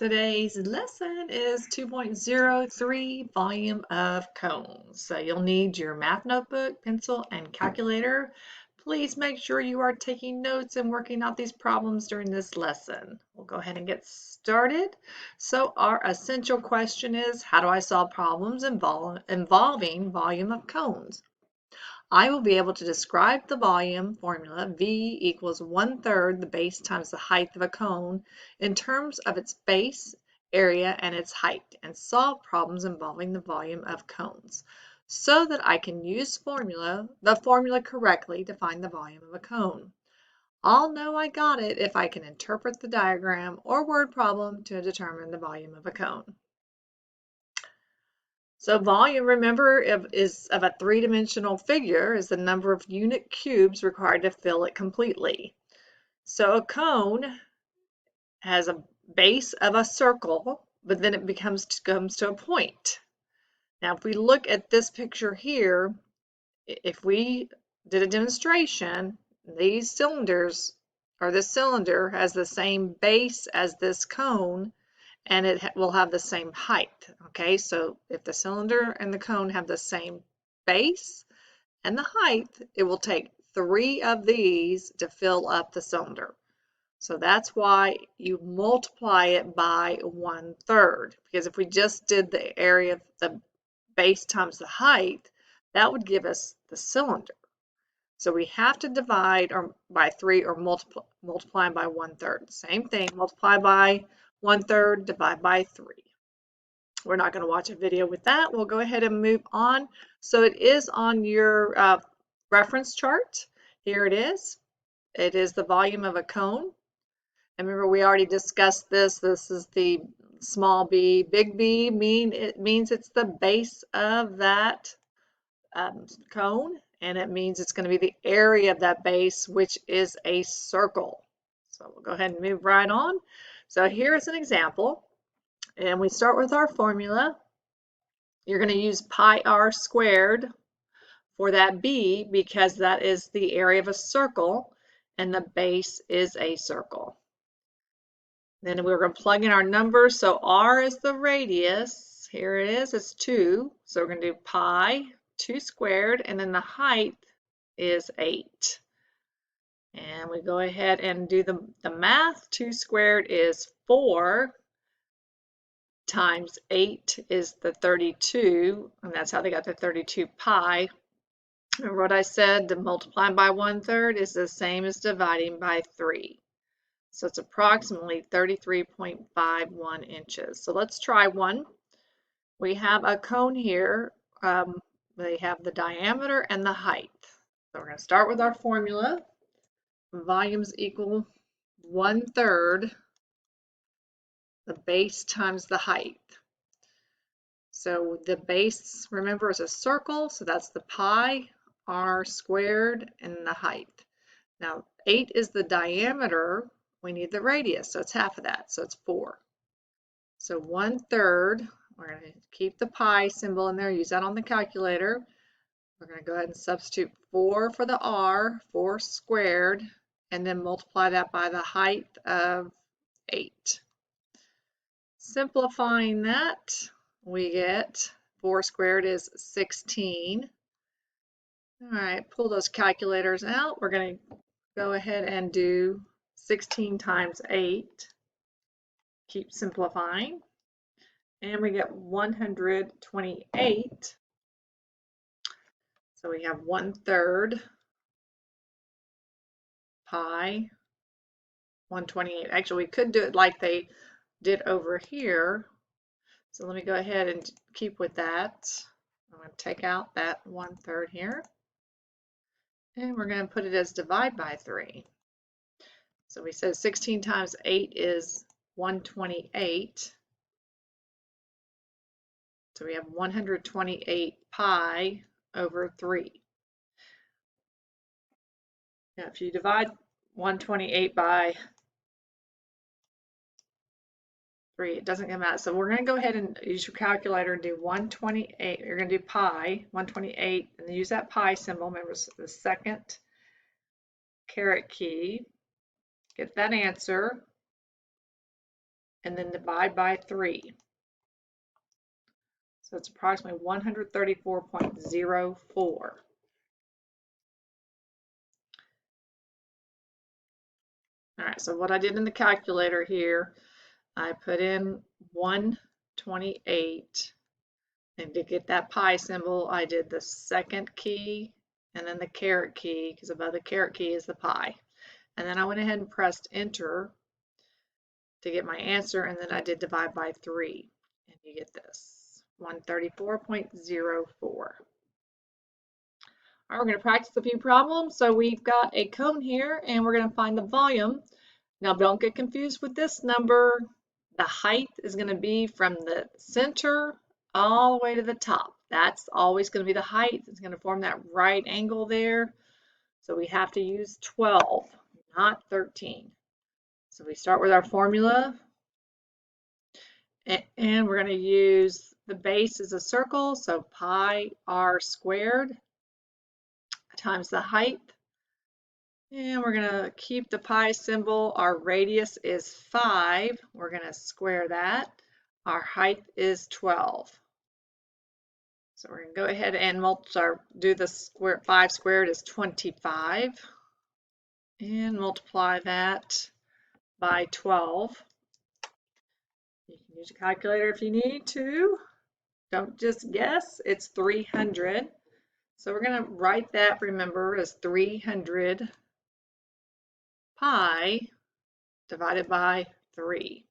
Today's lesson is 2.03 volume of cones. So you'll need your math notebook, pencil, and calculator. Please make sure you are taking notes and working out these problems during this lesson. We'll go ahead and get started. So our essential question is, how do I solve problems involving volume of cones? I will be able to describe the volume formula, V equals 1/3 the base times the height of a cone, in terms of its base, area, and its height, and solve problems involving the volume of cones, so that I can use the formula correctly to find the volume of a cone. I'll know I got it if I can interpret the diagram or word problem to determine the volume of a cone. So volume, remember, is of a three-dimensional figure is the number of unit cubes required to fill it completely. So a cone has a base of a circle, but then it comes to a point. Now, if we look at this picture here, if we did a demonstration, these cylinders, or this cylinder has the same base as this cone, and it will have the same height. Okay, so if the cylinder and the cone have the same base and the height, it will take 3 of these to fill up the cylinder. So that's why you multiply it by 1/3, because if we just did the area of the base times the height, that would give us the cylinder. So we have to divide by 3 or multiply by 1/3. Same thing, multiply by 1/3, divide by 3. We're not going to watch a video with that. We'll go ahead and move on. So it is on your reference chart. Here it is. It is the volume of a cone. And remember, we already discussed this. This is the small b. Big B means it's the base of that cone, and it means it's going to be the area of that base, which is a circle. So we'll go ahead and move right on. So here is an example, and we start with our formula. You're going to use pi r squared for that b because that is the area of a circle, and the base is a circle. Then we're going to plug in our numbers. So r is the radius. Here it is. It's 2. So we're going to do pi 2 squared, and then the height is 8. And we go ahead and do the math. 2 squared is 4 times 8 is the 32, and that's how they got the 32 pi. Remember what I said, the multiplying by 1/3 is the same as dividing by 3. So it's approximately 33.51 inches. So let's try one. We have a cone here. They have the diameter and the height. So we're going to start with our formula. Volumes equal 1/3 the base times the height. So the base, remember, is a circle, so that's the pi r squared and the height. Now 8 is the diameter. We need the radius, so it's half of that, so it's 4. So 1/3, we're going to keep the pi symbol in there, use that on the calculator. We're going to go ahead and substitute 4 for the r, 4 squared, and then multiply that by the height of 8. Simplifying that, we get 4 squared is 16. All right, pull those calculators out. We're going to go ahead and do 16 times 8. Keep simplifying. And we get 128. So we have 1/3 pi 128. Actually, we could do it like they did over here. So let me go ahead and keep with that. I'm going to take out that 1/3 here. And we're going to put it as divide by 3. So we said 16 times 8 is 128. So we have 128 pi over 3. Now if you divide 128 by 3, it doesn't come out. So we're going to go ahead and use your calculator and do 128. You're going to do pi, 128, and use that pi symbol. Remember, the second caret key. Get that answer. and then divide by 3. So it's approximately 134.04. All right, so what I did in the calculator here, I put in 128, and to get that pi symbol, I did the second key and then the caret key, because above the caret key is the pi. And then I went ahead and pressed enter to get my answer, and then I did divide by 3, and you get this, 134.04. All right, we're going to practice a few problems. So we've got a cone here, and we're going to find the volume. Now don't get confused with this number. The height is going to be from the center all the way to the top. That's always going to be the height. It's going to form that right angle there. So we have to use 12, not 13. So we start with our formula. And we're going to use the base as a circle. So pi r squared times the height. And we're going to keep the pi symbol. Our radius is 5. We're going to square that. Our height is 12. So we're going to go ahead and do the square. 5 squared is 25. And multiply that by 12. You can use a calculator if you need to. Don't just guess. It's 300. So we're going to write that, remember, as 300 pi divided by 3.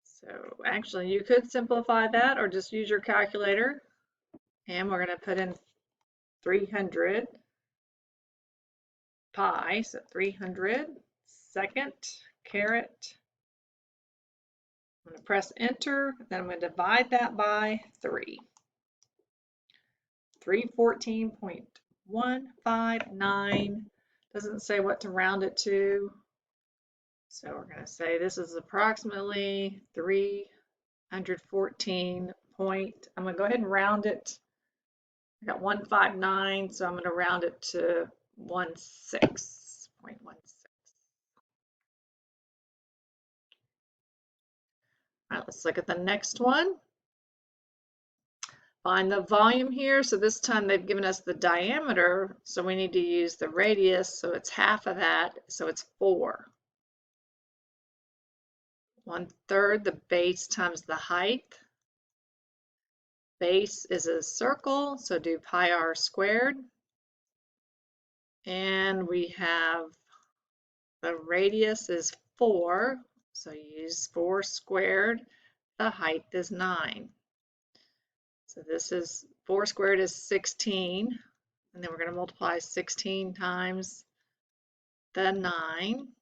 So actually you could simplify that or just use your calculator. And we're going to put in 300 pi, so 300 second caret. I'm going to press enter, then I'm going to divide that by 3. 314.159. Doesn't say what to round it to. So we're going to say this is approximately 314 point. I'm going to go ahead and round it. I got 159, so I'm going to round it to 16.16. All right, let's look at the next one. Find the volume here. So this time they've given us the diameter, so we need to use the radius, so it's half of that, so it's 4. 1/3 the base times the height. Base is a circle, so do pi r squared. And we have the radius is 4, so use 4 squared. The height is 9. So this is 4 squared is 16, and then we're going to multiply 16 times the 9.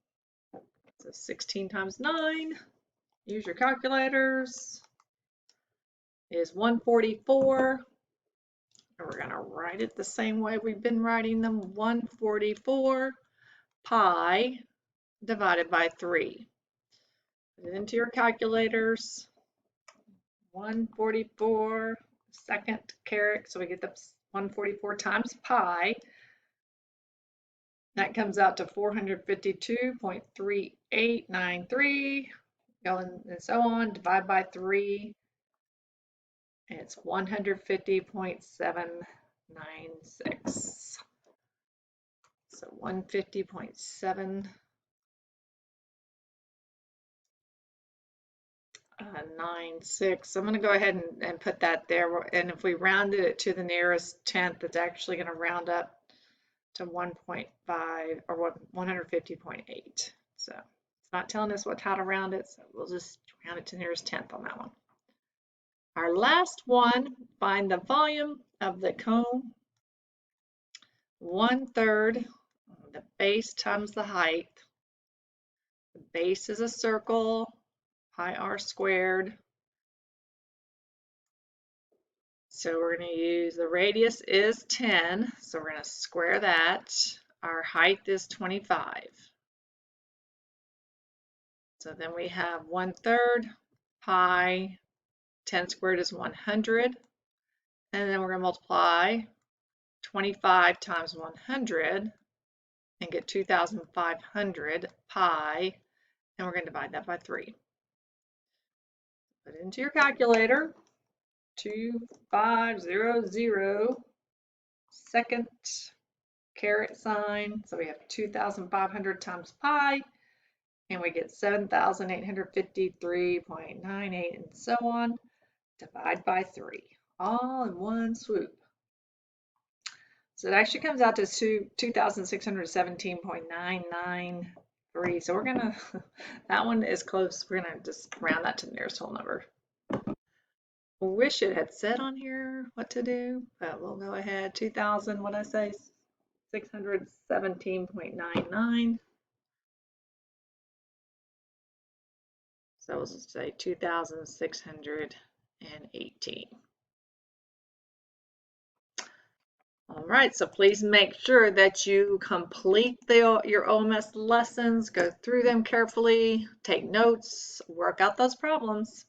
So 16 times 9, use your calculators, is 144. And we're going to write it the same way we've been writing them, 144 pi divided by 3. Put it into your calculators, 144 second caret, so we get the 144 times pi. That comes out to 452.3893, going and so on, divide by 3, and it's 150.796. So 150.796. I'm going to go ahead and put that there, and if we rounded it to the nearest tenth, it's actually going to round up to 1.5 or 150.8. So it's not telling us how to round it, so we'll just round it to the nearest tenth on that one. Our last one, find the volume of the cone. 1/3 the base times the height. The base is a circle, pi r squared. So we're going to use the radius is 10, so we're going to square that. Our height is 25. So then we have 1/3 pi, 10 squared is 100, and then we're going to multiply 25 times 100 and get 2,500 pi, and we're going to divide that by 3. Put it into your calculator. 2500 second caret sign. So we have 2,500 times pi, and we get 7,853.98 and so on. Divide by 3, all in one swoop. So it actually comes out to 2,617.993. So we're gonna, that one is close. We're gonna just round that to the nearest whole number. I wish it had said on here what to do, but we'll go ahead. 2,000, what did I say? 617.99. So we'll just say 2,618. All right, so please make sure that you complete your OMS lessons, go through them carefully, take notes, work out those problems.